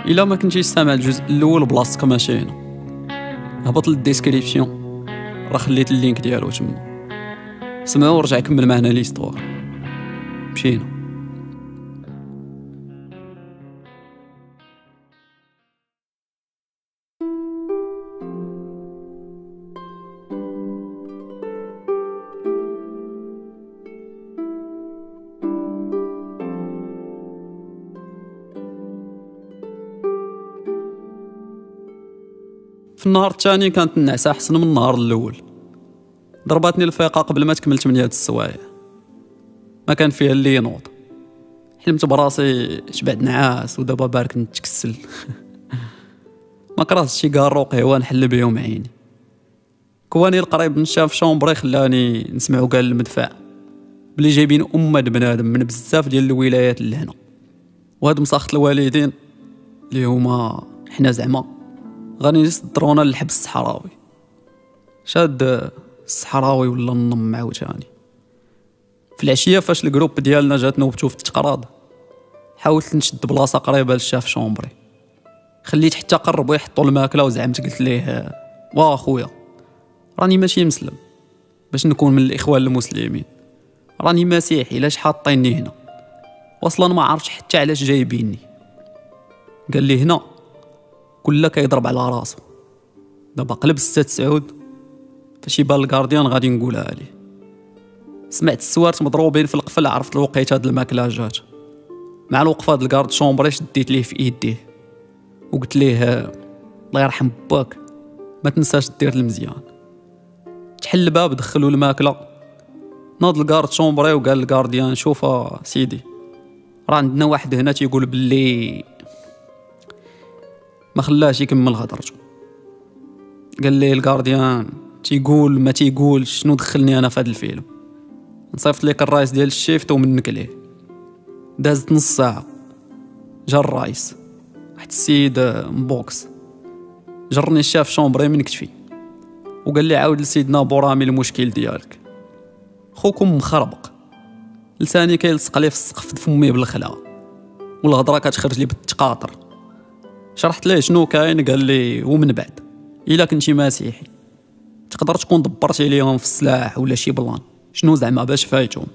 الا ما كنتيش سامع الجزء الاول بلاصتك ماشي هنا، هبط للديسكريبسيون، راه خليت اللينك ديالو تما. سمعوا ورجع كمل معنا ليستوار. مشينا. في النهار الثاني كانت النعسة أحسن من النهار الأول. ضرباتني الفيقة قبل ما تكمل 8 السوايع، ما كان فيها اللي ينوض. حلمت براسي شبعت نعاس ودابا بارك نتكسل. ما كرهت شي كارو قهوة نحل بيهم عيني. كواني القريب نشاف شومبري خلاني نسمعو قال المدفع بلي جايبين بنادم من بزاف ديال الولايات لهنا، وهاد مساخط الوالدين اللي هما حنا زعما غادي يصدرونا للحبس الصحراوي. شاد الصحراوي ولا النم عاوتاني. في العشيه فاش الجروب ديالنا جات نوبتو في التقراض، حاولت نشد بلاصه قريبه للشاف شومبري. خليت حتى قربوا يحطوا الماكله وزعمت قلت ليه واه خويا راني ماشي مسلم باش نكون من الاخوان المسلمين، راني مسيحي علاش حاطيني هنا، واصلا ما عرفتش حتى علاش جايبيني. قال لي هنا كله كيضرب على راسو. دابا قلب 6 سعود فاش يبان الكارديان غادي نقولها عليه. سمعت السوارت مضروبين في القفل، عرفت الوقيته هاد الماكله جات. مع الوقفه هاد الكارد شومبري شديت ليه في يديه وقلت ليه الله يرحم باك ما تنساش دير المزيان. تحل الباب دخلوا الماكله. ناض الكارد شومبري وقال الكارديان شوف سيدي راه عندنا واحد هنا تيقول باللي ما خلاش يكمل هضرته. قال لي الكارديان تيقول ما تيقول شنو دخلني انا في هذا الفيلم. نصيفط ليك الرايس ديال الشيفت ومنك ليه. دازت نص ساعه جا الرايس، واحد السيد مبوكس جرني الشاف شومبري من كتفي وقال لي عاود لسيدنا بورامي المشكل ديالك، خوكم مخربق لساني كيلصق ليه في السقف فمي بالخلا والهضره كتخرج لي بالتقاطر. شرحت ليه شنو كاين، قال لي ومن بعد الا كنتي مسيحي تقدر تكون دبرتي ليهم في السلاح ولا شي بلان، شنو زعما باش فايتهم.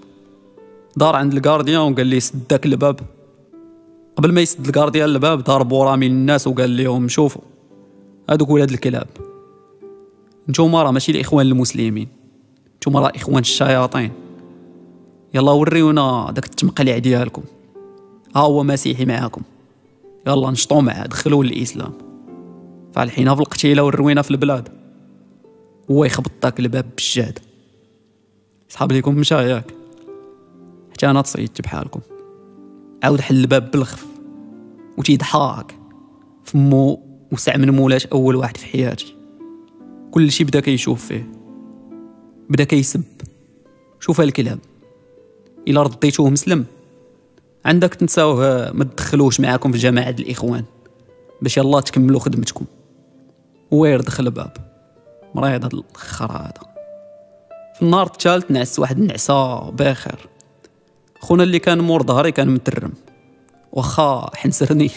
دار عند الكارديان وقال لي سد داك الباب. قبل ما يسد الكارديان الباب دار بورامي للناس وقال لهم شوفوا هادوك ولاد الكلاب، نتوما راه ماشي الاخوان المسلمين، نتوما راه اخوان الشياطين. يلا وريونا داك التمقلع ديالكم، ها هو مسيحي معاكم، يلا نشطوا معاه دخلوه للاسلام. فالحين في القتيله والروينه في البلاد هو يخبط داك الباب بالجهد. صحاب ليكم مشى ياك، حتى انا تصيدت بحالكم. عاود حل الباب بالخف وتيضحك فمو وسع من مولات اول واحد في حياتي. كل شي بدا كيشوف فيه، بدا كيسب. شوف الكلاب الا رديتوه مسلم عندك تنساوه ما تدخلوش معاكم في جماعه الاخوان باش يلا تكملوا خدمتكم. وير دخل الباب مريض هاد الخرا هذا. في النهار الثالث نعس واحد النعسه باخر. خونا اللي كان مور ظهري كان مترم واخا حنسرني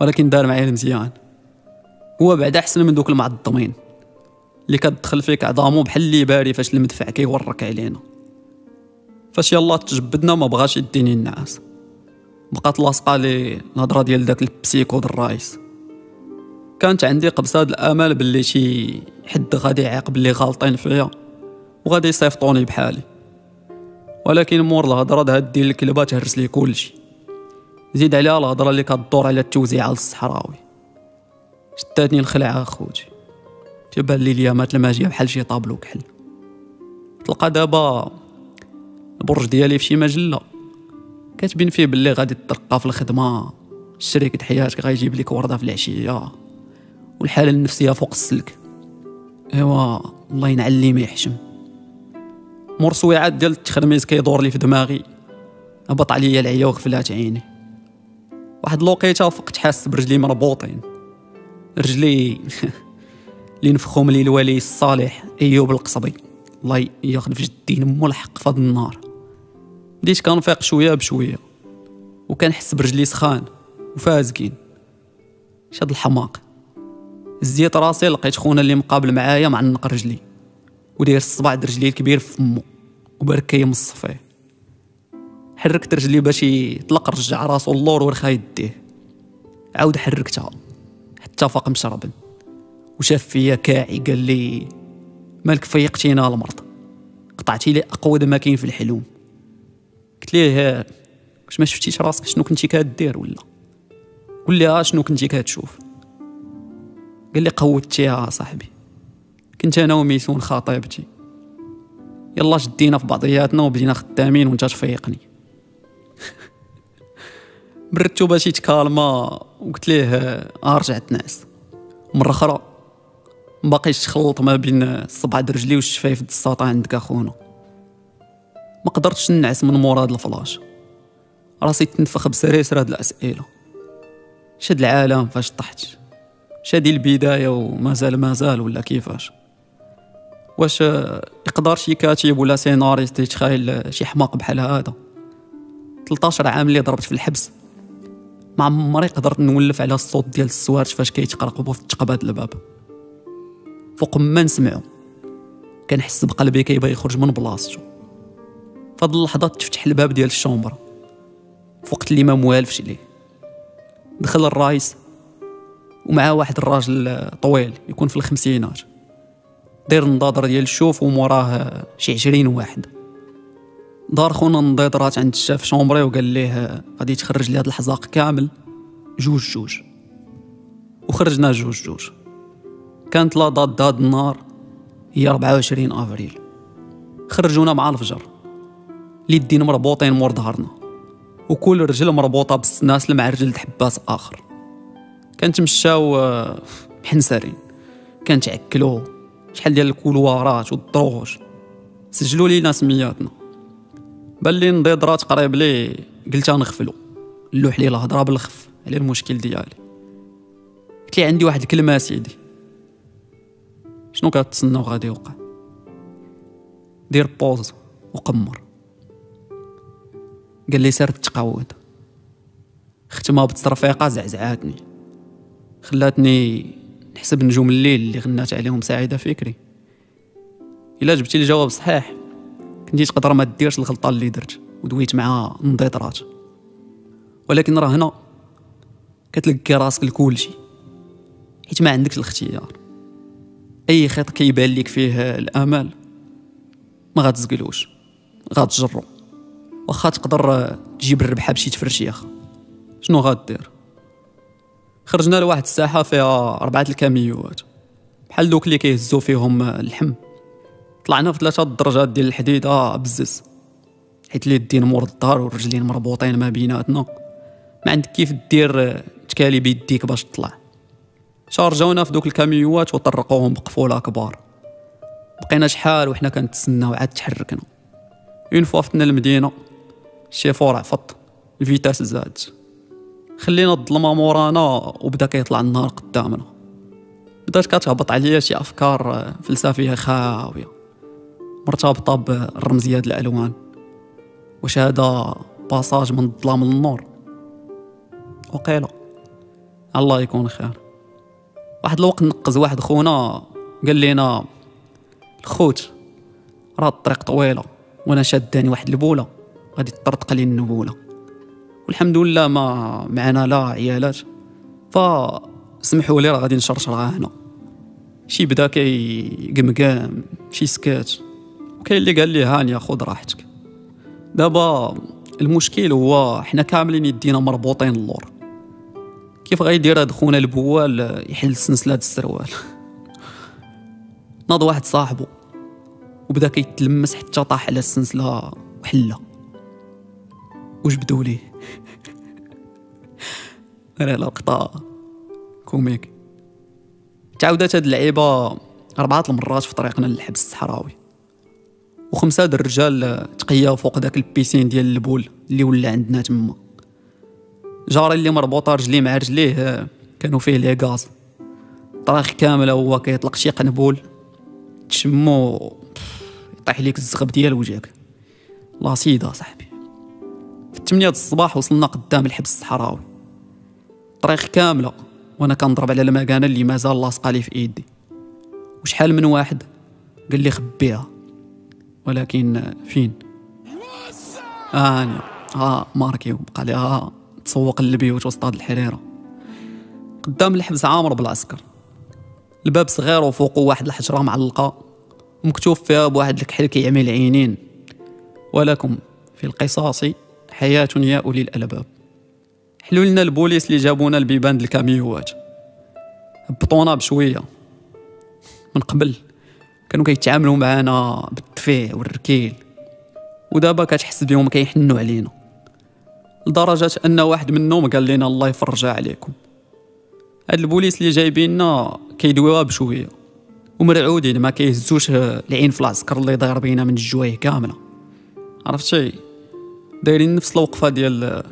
ولكن دار معايا مزيان. هو بعدا احسن من دوك المعظمين اللي كتدخل فيك عظامو بحال اللي باري فاش المدفع كيورك علينا. فاش يلا تجبدنا ما بغاش يديني النعاس، بقات لاصقه لي الهضره ديال داك البسيكو د الرايس. كانت عندي قبصه د الامل باللي شي حد غادي يعاقب اللي غالطين فيا وغادي يصيفطوني بحالي، ولكن مور الهضره هاد ديال الكلبه تهرس لي كلشي. زيد عليها الهضره اللي كدور على التوزيع الصحراوي. شداتني الخلعه اخوتي، تيبان لي اليامات الماجيه بحال شي طابلو كحل. تلقى دابا البرج ديالي في شي مجله كاتبين فيه باللي غادي ترقى في الخدمه، الشريك د حياتك غيجيب لك ورده في العشيه، والحاله النفسيه فوق السلك. ايوا الله ينعل لي ما يحشم. مور سويعات ديال التخرميز كيدور لي في دماغي، هبط عليا العيا وغفلات عيني. واحد الوقيته فقت حاس برجلي مربوطين، رجلي اللي نفخهم لي الولي الصالح ايوب القصبي الله ياخذ في جدي نمو الحق في هذا النهار. بديت كنفيق شويه بشويه وكنحس برجلي سخان وفازكين شاد الحماق. زيت راسي لقيت خونا اللي مقابل معايا معنق رجلي وداير الصباع د رجلي الكبير في فمو وبارك كيمص فيه. حركت رجلي باش يطلق، رجع راسو اللور ورخا يديه، عاود حركتها حتى فاق مشربن وشاف فيا كاعي. قال لي مالك فيقتينا المرض، قطعتي لي اقود ما كاين في الحلم. قلت ليه واش ما شفتيش راسك شنو كنتي كدير ولا؟ قول لي شنو كنتي كتشوف؟ قال لي قوتيها صاحبي، كنت انا وميسون خطيبتي، يلا شدينا في بعضياتنا وبدينا خدامين وانت تفيقني. بردتو باش يتكالما وقلت ليه ارجع تنعس. مره اخرى مباقيش تخلط ما بين الصبع د رجلي والشفايف د الساطا عندك اخونا. ما قدرتش ننعس من مورا هاد الفلاش، راسي تنفخ بسريسر هاد الاسئله. شاد العالم فاش طحت، شادي البدايه ومازال ولا كيفاش؟ واش يقدر شي كاتب ولا سيناريست يتخيل شي حماق بحال هذا؟ 13 عام اللي ضربت في الحبس، ما عمري قدرت نولف على الصوت ديال السوارت فاش كيتقرقبوا في التقبات الباب. فوق ما نسمعو كنحس بقلبي كيبغي يخرج من بلاصتو. فهاد اللحظه تفتح الباب ديال الشومبر في وقت اللي ما موالفش ليه. دخل الرئيس ومعاه واحد الراجل طويل يكون في الخمسينات، داير نضاضر ديال الشوف وموراه شي 20 واحد. دار خونا نضيضرات عند الشاف شومبري وقال ليه غادي تخرج لي هاد الحزاق كامل جوج. وخرجنا جوج. كانت لا دات هاد النهار هي 24 افريل. خرجونا مع الفجر، اليدين مربوطين مور ظهرنا وكل رجل مربوطه بالسناسل مع رجل حباس اخر. كنتمشاو بحنسرين، كنتعكلو شحال ديال الكولوارات والدروج. سجلوا لينا سمياتنا. بان لي نضيضرات قريب لي، قلت نغفلو نلوح ليه الهضره بالخف على المشكل ديالي. قلت لي عندي واحد الكلمه سيدي. شنو كتسناو غادي يوقع؟ دير بوز وقمر. قال لي سير تقود. ختمها بتصرفيقه زعزعاتني، خلاتني نحسب نجوم الليل اللي غنات عليهم سعيده فكري. الا جبتي الجواب صحيح كنتي تقدر ما ديرش الغلطه اللي درت ودويت مع نضيطرات. ولكن راه هنا كتلقي راسك لكلشي، حيت ما عندكش الاختيار. اي خيط كيبان لك فيه الامل ما غتزقلوش، غتجرو. واخا تقدر تجيب الربحه بشي تفرشيخ، شنو غادير؟ خرجنا لواحد الساحه فيها 4 الكاميوات بحال دوك اللي كيهزو فيهم اللحم. طلعنا في 3 درجات ديال الحديد بزز، حيت اليدين مور الدار والرجلين مربوطين ما بيناتنا، ما عندك كيف دير تكالي بيديك باش تطلع. شارجونا في دوك الكاميوات وطرقوهم بقفوله كبار. بقينا شحال وحنا كنتسناو عاد تحركنا. اون فوا فتنا المدينه الشيفور عفط، الفيتاس زادت، خلينا الظلمه مورانا وبدا كيطلع النهار قدامنا. بدات كتهبط عليا شي افكار فلسفيه خاويه مرتبطه بالرمزيه د الالوان. واش هذا باساج من الظلام للنور؟ وقيله الله يكون خير. واحد الوقت نقز واحد خونا قال لنا الخوت راه الطريق طويله وانا شاداني واحد البوله غادي تطرطق لي النبوله، والحمد لله ما معنا لا عيالات، فسمحوا لي راه غادي نشرشرها هنا. شي بدا كيقمقام، شي سكات، وكاين اللي قال لي هاني خذ راحتك. دابا المشكل هو حنا كاملين يدينا مربوطين اللور. كيف غيدير هاد خونا البوال يحل السنسله د السروال؟ ناض واحد صاحبه وبدا كيتلمس حتى طاح على السنسله وحله. وجبدوا ليه راه لقطه كوميك. تعاودات هاد اللعيبه 4 المرات في طريقنا للحبس الصحراوي، و5 د الرجال تقياو فوق داك البيسين ديال البول اللي ولا عندنا تما. جاري اللي مربوطه رجليه مع رجليه كانوا فيه لي غاز، طريق كامله هو كيطلق شي قنبول تشمو يطيح ليك الزغب ديال وجهك. لا سيده صاحبي. في 8 الصباح وصلنا قدام الحبس الصحراوي، طريق كامله وانا كنضرب على المكانه اللي مازال لاصقه لي في ايدي. وشحال من واحد قال لي خبيها، ولكن فين؟ انا ماركي وبقى ليها تسوق للبيوت وسط هاد الحريره. قدام الحبس عامر بالعسكر، الباب صغير وفوقه واحد الحجره معلقه ومكتوب فيها بواحد الكحل كيعمي العينين: ولكم في القصاص حياة يا أولي الألباب. حلوا لنا البوليس اللي جابونا البيبان د الكاميوات، هبطونا بشويه. من قبل كانوا كيتعاملوا معانا بالدفيع والركيل، ودابا كتحس بهم كيحنوا علينا، لدرجه ان واحد منهم قال لنا الله يفرجها عليكم. هاد البوليس اللي جايبيننا كيدويوها بشويه ومرعودين، ما كيهزوش العين في العسكر اللي داير بينا من الجوايه كامله. عرفتي دايرين نفس الوقفه ديال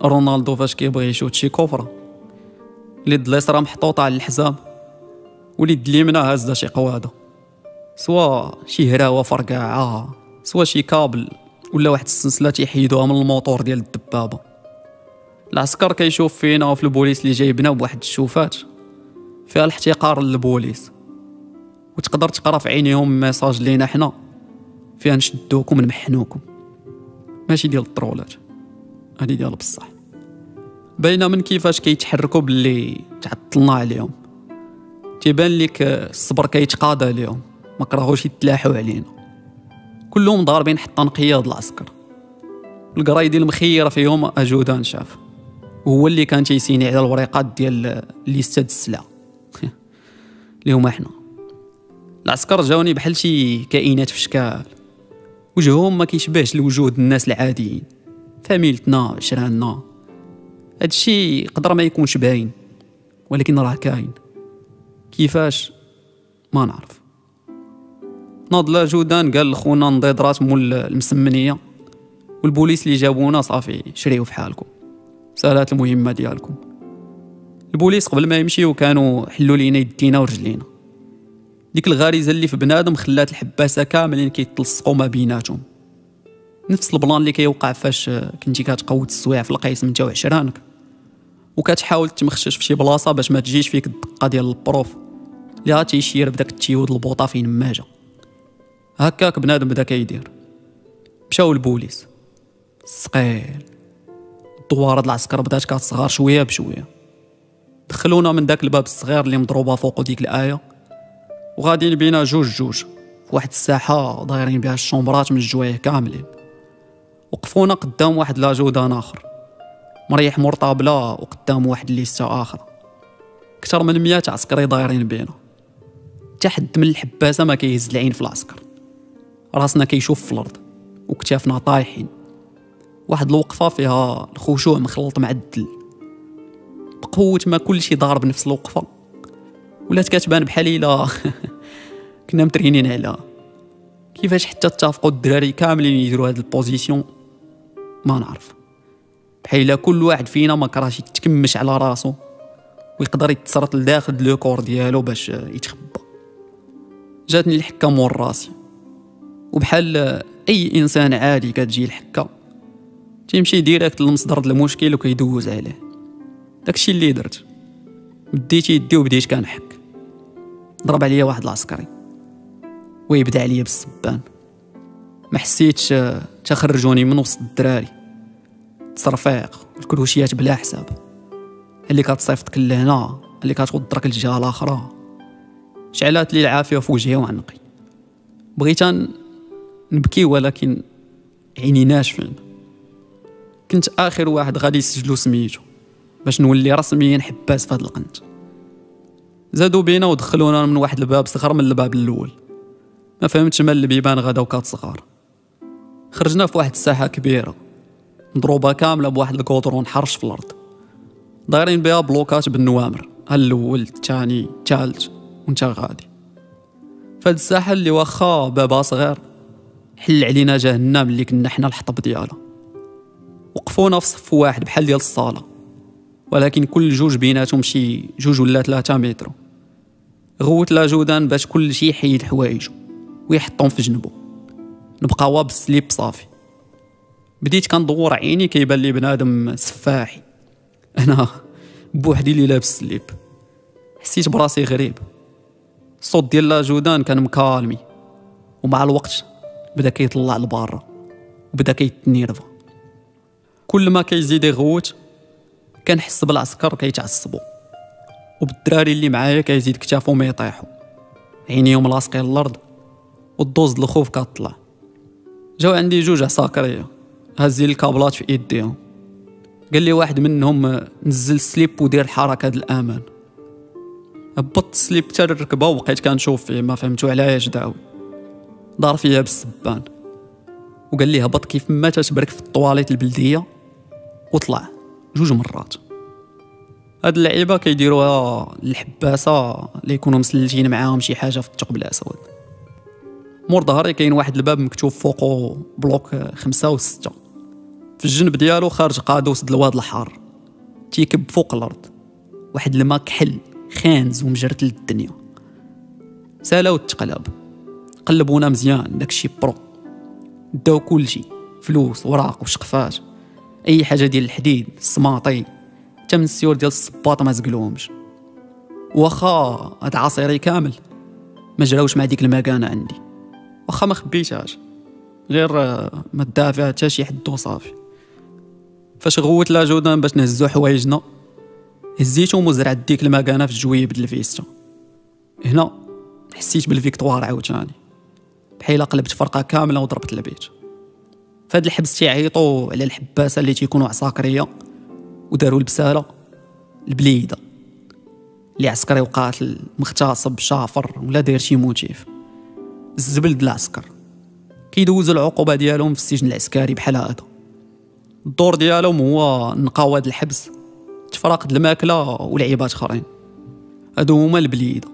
رونالدو فاش كيبغي يشوت شي كفره، اليد اليسرى محطوطه على الحزام واليد اليمنى هازه شي قواده، سوا شي هراوه فرقاعه، سوا شي كابل ولا واحد السلسله تيحيدوها من الموتور ديال الدبابه. العسكر كيشوف فينا وفي البوليس اللي جايبنا بواحد الشوفات فيها الاحتقار للبوليس، وتقدر تقرا في عينيهم ميساج لينا حنا فيها نشدوكم ونمحنوكم، ماشي ديال الطرولات، هادي ديال بصح. باينه من كيفاش كيتحركوا باللي تعطلنا عليهم، تيبان لك الصبر كيتقاضى ليهم، ما كرهوش يتلاحوا علينا. كلهم ضاربين حتى نقياد العسكر، القرايدي المخيره فيهم اجودان شاف، وهو اللي كان تيسيني على الوريقات ديال ليستة السلع اللي هما حنا. العسكر جاوني بحال شي كائنات في شكال، وجههم ما كيشبهش لوجود الناس العاديين، فاميلتنا عشراننا. هادشي قدر ما يكونش باين، ولكن راه كاين. كيفاش ما نعرف. ناض لا جودان قال لخونا نضيد رات مول المسمنيه والبوليس اللي جابونا صافي شريو في حالكم، سالات المهمه ديالكم. البوليس قبل ما يمشيو كانوا حلوا لينا يدينا ورجلينا، ديك الغريزه اللي في بنادم خلات الحباسه كاملين كيتلصقوا ما بيناتهم. نفس البلان اللي كيوقع فاش كنتي كتقود السوايع في القيس نتا وعشرانك وكتحاول تمخشش في شي بلاصه باش ما تجيش فيك الدقه ديال البروف اللي غاتيشير بداك التيود البوطه فين ما جا. هكاك بنادم بدا كيدير. مشاو البوليس الثقيل، الدواره د العسكر بدات كتصغر شويه بشويه. دخلونا من داك الباب الصغير اللي مضروبه فوقو ديك الايه، وغاديين بينا جوج في واحد الساحه دايرين بها الشومبرات من الجوايه كاملين. وقفونا قدام واحد لاجودان اخر مريح مرطابله، وقدام واحد ليستا اخر، اكثر من 100 عسكري دايرين بينا. حتى حد من الحباسه ما كيهز العين في العسكر، راسنا كيشوف في الارض وكتافنا طايحين. واحد الوقفه فيها الخشوع مخلط مع الدل، بقوه ما كلشي ضارب نفس الوقفه، ولات كتبان بحال الا كنا مترينين عليها. كيفاش حتى اتفقوا الدراري كاملين يديروا هاد البوزيسيون ما نعرف، بحال كل واحد فينا ما كراهش يتكمش على راسو ويقدر يتسرط لداخل لو كور ديالو باش يتخبى. جاتني الحكه مور راسي، وبحال اي انسان عادي كتجي الحكه تيمشي ديريكت للمصدر د المشكل وكيدوز عليه. داكشي اللي درت، مديت يدي وبديت كنحك. ضرب عليا واحد العسكري ويبدا عليا بالسبان، ما حسيتش تخرجوني من وسط الدراري. التصرفيق والكروشيات بلا حساب، اللي كتصيفطك لهنا اللي كتودرك للجهه الاخرى. شعلات لي العافيه في وجهي وعنقي، بغيت نبكي ولكن عيني ناشفين. كنت اخر واحد غادي يسجلوا سميتو باش نولي رسميا حباس في هاد القنت. زادوا بينا ودخلونا من واحد الباب صغر من الباب الاول، ما فهمتش مال البيبان غدا وكات صغار. خرجنا في واحد الساحه كبيره مضروبه كامله بواحد الكوطرون حرش في الارض، دايرين بها بلوكات بالنوامر، الاول الثاني الثالث وانت غادي. فهاد الساحه اللي واخا بابها صغير حل علينا جهنم اللي كنا حنا الحطب ديالها. وقفونا في صف واحد بحال ديال الصاله، ولكن كل جوج بيناتهم شي 2 ولا 3 متر. غوت لا جودان باش كل شي يحيد حوايجو ويحطهم في جنبو، نبقاو بالسليب صافي. بديت كندور عيني كيبان لي بنادم سفاحي. انا بوحدي اللي لابس سليب. حسيت براسي غريب. الصوت ديال لا جودان كان مكالمي، ومع الوقت بدا كيطلع لبرا وبدا كيتنيرفا. كل ما كيزيد يغوت كنحس بالعسكر كيتعصبوا، وبالدراري اللي معايا كيزيد كتافهم يطيحوا، عينيهم لاصقين الارض والدوز د الخوف كطلع. جاو عندي جوج عساكريه هازين الكابلات في ايديهم. قال لي واحد منهم نزل السليب ودير الحركه د الامان. هبطت السليب حتى الركبه وبقيت كنشوف فيه، ما فهمتو علاش داوي. دار فيا بالسبان وقال لي هبط كيف ما تتبرك في الطواليت البلديه وطلع 2 مرات. هاد اللعيبه كيديروها الحباسه اللي يكونوا مسلجين معاهم شي حاجه في الثقب الاسود. مور ظهري كاين واحد الباب مكتوب فوقو بلوك 5 و6. في الجنب ديالو خارج قادوس د الواد الحار تيكب فوق الارض، واحد الماء كحل خانز ومجرت للدنيا. سالاو التقلب، قلبونا مزيان داكشي برو، داو كلشي، فلوس وراق وشقفات، اي حاجه ديال الحديد السماطي، حتى من السيور ديال الصباط ما زقلوهمش. واخا هاد عصيري كامل ما جراوش مع ديك المكانه عندي، واخا ما خبيتهاش، غير ما دافع فيها حتى شي حد وصافي. فاش غوت لا جودان باش نهزو حوايجنا، هزيتهم وزرعت ديك المكانه في الجويب د الفيستا. هنا حسيت بالفيكتوار عاوتاني، بحال قلبت فرقه كامله وضربت البيت. فهاد الحبس تيعيطوا على الحباسه اللي تيكونوا عساكريه وداروا البساله البليده، اللي عسكري وقاتل مغتصب شافر ولا داير شي موتيف. الزبل د العسكر كيدوزوا العقوبه ديالهم في السجن العسكري بحال هذا. الدور ديالهم هو نقاو هاد الحبس، تفراق د الماكله ولعيبات اخرين. هادو هما البليده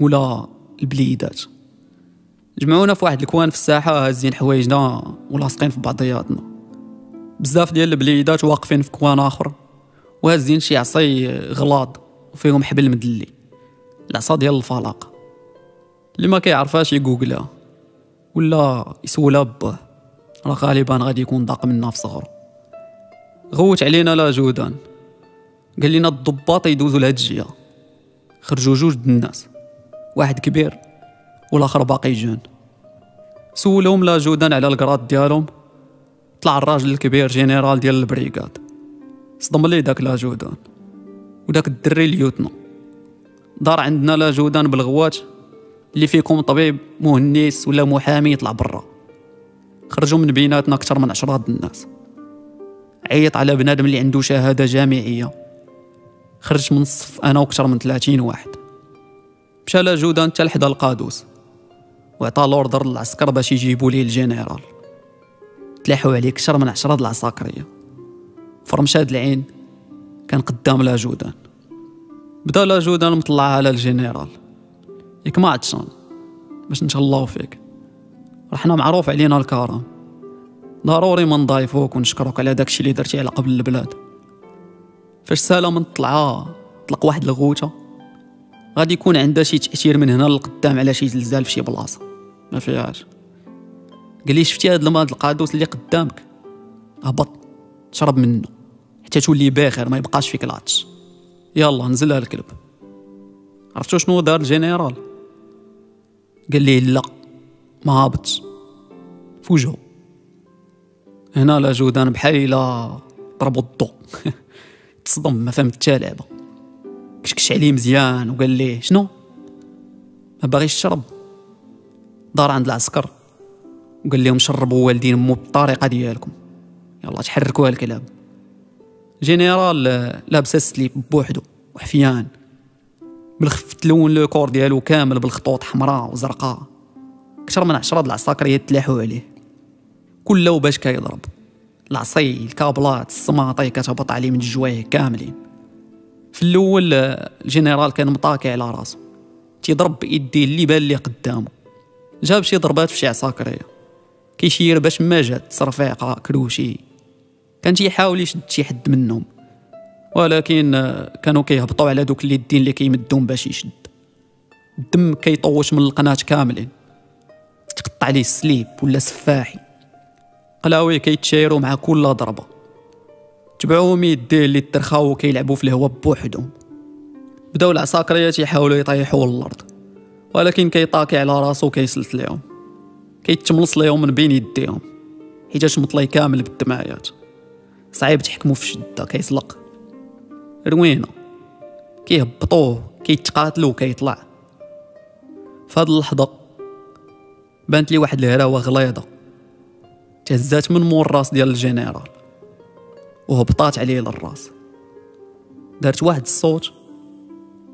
ولا البليدات. جمعونا في واحد الكوان في الساحه، هازين حوايجنا ولاصقين في بعضياتنا. بزاف ديال البليدات واقفين في كوان اخر وهازين شي عصي غلاض وفيهم حبل مدلي، العصا ديال الفلاقه. اللي ما كيعرفاش يجوجلها ولا يسولها باه، راه غالبا غادي يكون ضاق منها في صغرو. غوت علينا لا جودان، قال لنا الضباط يدوزوا لهاد الجهه. خرجوا 2 د الناس، واحد كبير والاخر باقي جون. سولهم لا جودان على الكراد ديالهم. طلع الراجل الكبير جنرال ديال البريغاد. صدم لي داك لا جودان وداك الدري اليوتنا. دار عندنا لا جودان بالغوات اللي فيكم طبيب مهندس ولا محامي يطلع برا. خرجوا من بيناتنا اكثر من 10 د الناس. عيط على بنادم اللي عنده شهاده جامعيه. خرجت من الصف انا واكثر من 30 واحد. مشى لا جودان حتى لحدا القادوس وعطى لوردر للعسكر باش يجيبوا ليه الجنرال. تلاحوا عليه اكثر من 10 د العساكريه. فرمشاد العين كان قدام لا جودان. بدا لا جودان مطلع على الجنرال، ياك ما عطشان باش نتهلاو فيك، رحنا معروف علينا الكرم، ضروري ما نضايفوك ونشكروك على داكشي اللي درتي على قبل البلاد. فاش سالا من طلعه طلق واحد الغوته غادي يكون عندها شي تاثير من هنا للقدام على شي زلزال في شي بلاصه، ما فيهاش. قال لي شفتي هاد الماء القادوس اللي قدامك؟ هبط شرب منه حتى تولي باخر ما يبقاش فيك العطش. يلا نزلها الكلب. عرفتوا شنو دار الجنرال؟ قال لي لا ما هابطش في وجهه. هنا لا جودان بحال الا ضربوا الضو تصدم، ما فهمت حتى لعبه. كشكش عليه مزيان وقال ليه شنو ما باغيش تشرب. دار عند العسكر وقال لهم شربوا والدين مو بالطريقه ديالكم، يلا تحركوها الكلاب. جنرال لابس السليب بوحدو وحفيان بالخف، تلون لو كور ديالو كامل بالخطوط حمراء وزرقاء. اكثر من 10 د العساكريات تلاحوا عليه، كله باش كيضرب. العصي الكابلات السماطي كتهبط عليه من الجوايه كاملين. في الاول الجنرال كان مطاكي على راسو تيضرب بايديه اللي بان ليه قدامه. جاب شي ضربات في شي عساكريه كيشير باش ما جات صرفيقه كروشي. كان تيحاول يشد شي حد منهم ولكن كانوا كيهبطوا على دوك اليدين اللي كيمدهم باش يشد. الدم كيطوش من القناه كاملين، تقطع عليه السليب ولا سفاحي. قلاوي كيتشايروا مع كل ضربه. تبعوهم يديه اللي ترخاو كيلعبوا في الهواء بوحدهم. بداو العساكريات يحاولوا يطيحوا الارض، ولكن كيطاكي على راسو كيسلت ليهم، كيتملص ليهم من بين يديهم حيتاش مطلي كامل بالدمايات. صعيب تحكموا في شده، كيسلق روينه، كيهبطوه كيتقاتلوا وكيطلع. في هاد اللحظه بانت لي واحد الهراوه غليظه تهزات من مور الراس ديال الجنرال وهبطات عليه للراس. دارت واحد الصوت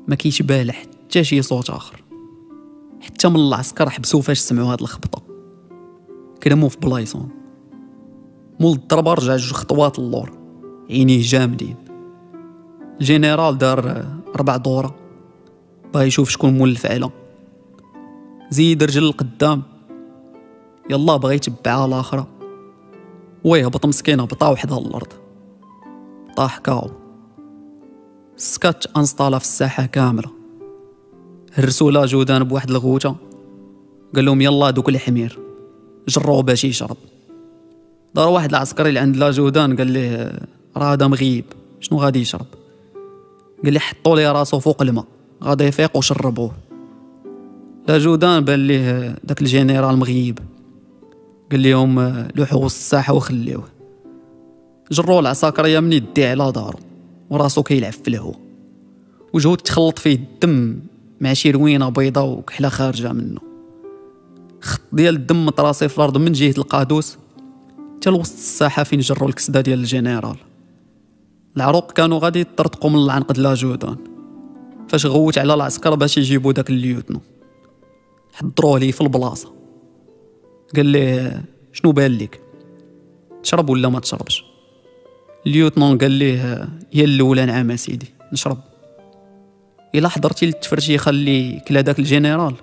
ما كيشبه له حتى شي صوت اخر، حتى من العسكر حبسوا فاش سمعوا هاد الخبطه، كرموا في بلايصهم. مول الضربه رجع 2 خطوات اللور، عينيه جامدين. الجنرال دار 4 دورة بغا يشوف شكون مول الفعله، زيد رجل القدام، يلا بغا يتبعها الاخرى، ويهبط مسكين هبطا وحدها الارض، طاح كاو. سكات انسطالا في الساحه كامله، هرسوا لا جودان بواحد الغوته، قال لهم يلا دوك الحمير جروه باش يشرب. دار واحد العسكري اللي عند لا جودان قال ليه راه هذا مغيب، شنو غادي يشرب؟ قال لي حطوا ليه راسو فوق الماء غادي يفيق وشربوه. لا جودان بان ليه داك الجنرال مغيب، قال لهم لوحوا الساحه وخليوه. جروا العساكريه من يدي على دارو وراسو كيلعب في الهواء، وجهو تخلط فيه الدم مع شي روينه بيضه وكحله خارجه منه. خط ديال الدم مطراسي في الارض من جهه القادوس حتى لوسط الساحه فين جروا الكسده ديال الجنرال. العروق كانوا غادي يطرطقوا من العنق د لا جودان فاش غوت على العسكر باش يجيبوا داك الليوتنو. حضروه ليه في البلاصه، قال ليه شنو بان لك، تشرب ولا ما تشربش؟ الليوتنون قال ليه هي الاولى نعم سيدي نشرب. الا حضرتي للتفرشيخه اللي كلا داك الجنرال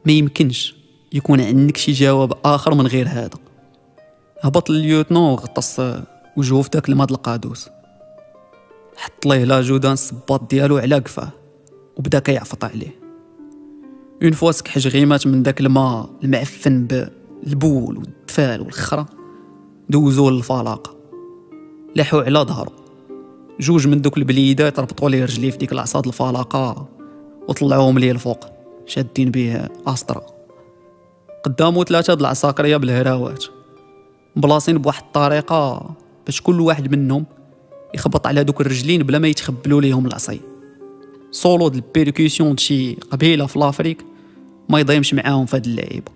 ما يمكنش يكون عندك شي جواب اخر من غير هذا. هبط الليوتنون وغطس وجهو في داك الماء د القادوس، حط ليه لا جودان الصباط ديالو على قفاه وبدا كيعفط عليه. اون فوا سكح غيمات من داك الماء المعفن بالبول والدفال والخرا، دوزوه للفلاقه، لاحوا على ظهرو 2 من دوك البليدات ربطوا ليه رجليه في ديك العصا د الفلاقه وطلعوهم ليه الفوق شادين به اسطرا. قدامو 3 د العساكريه بالهراوات بلاصين بواحد الطريقه باش كل واحد منهم يخبط على دوك الرجلين بلا ما يتخبلوا ليهم العصي. سولو د البيركوسيون دشي قبيله في لافريك ما يضيمش معاهم في هاد اللعيبه.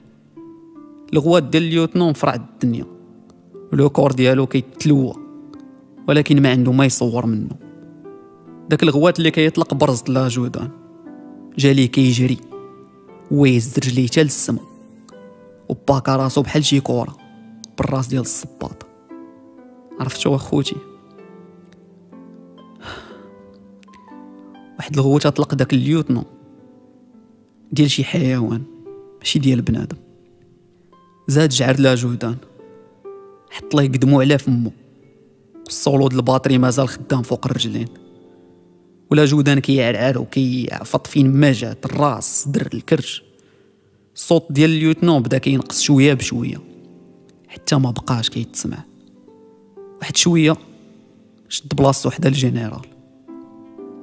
الغوات ديال اليوتنون فرع الدنيا ولو كور ديالو كيتلوى، ولكن ما عنده ما يصور منه. داك الغوات اللي كيطلق برز لا جودان جالي كيجري ويهز رجليه حتى للسما وباكا راسو بحال شي كوره بالراس ديال الصباط. عرفتو اخوتي، واحد الغوته طلق داك اليوتنو ديال شي حيوان ماشي ديال بنادم. زاد جعر لا جودان، حط ليه قدمو على فمو، الصولو د الباطري مازال خدام فوق الرجلين، ولا جودان كيعرعر وكيعفط فين ما جات، الراس الصدر الكرش. الصوت ديال اليوتنون بدا كينقص شويه بشويه حتى ما بقاش كيتسمع. واحد شويه شد بلاصتو حدا الجنرال.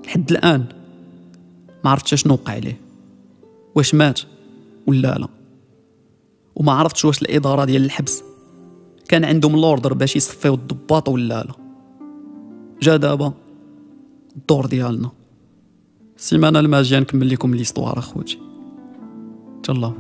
لحد الان ما عرفتش شنو وقع عليه، واش مات ولا لا، وما عرفتش واش الاداره ديال الحبس كان عندهم لوردر باش يصفيو الضباط ولا لا. جا دابا الدور ديالنا. السيمانه الماجيه نكمل لكم ليستوار اخوتي. تهلاو.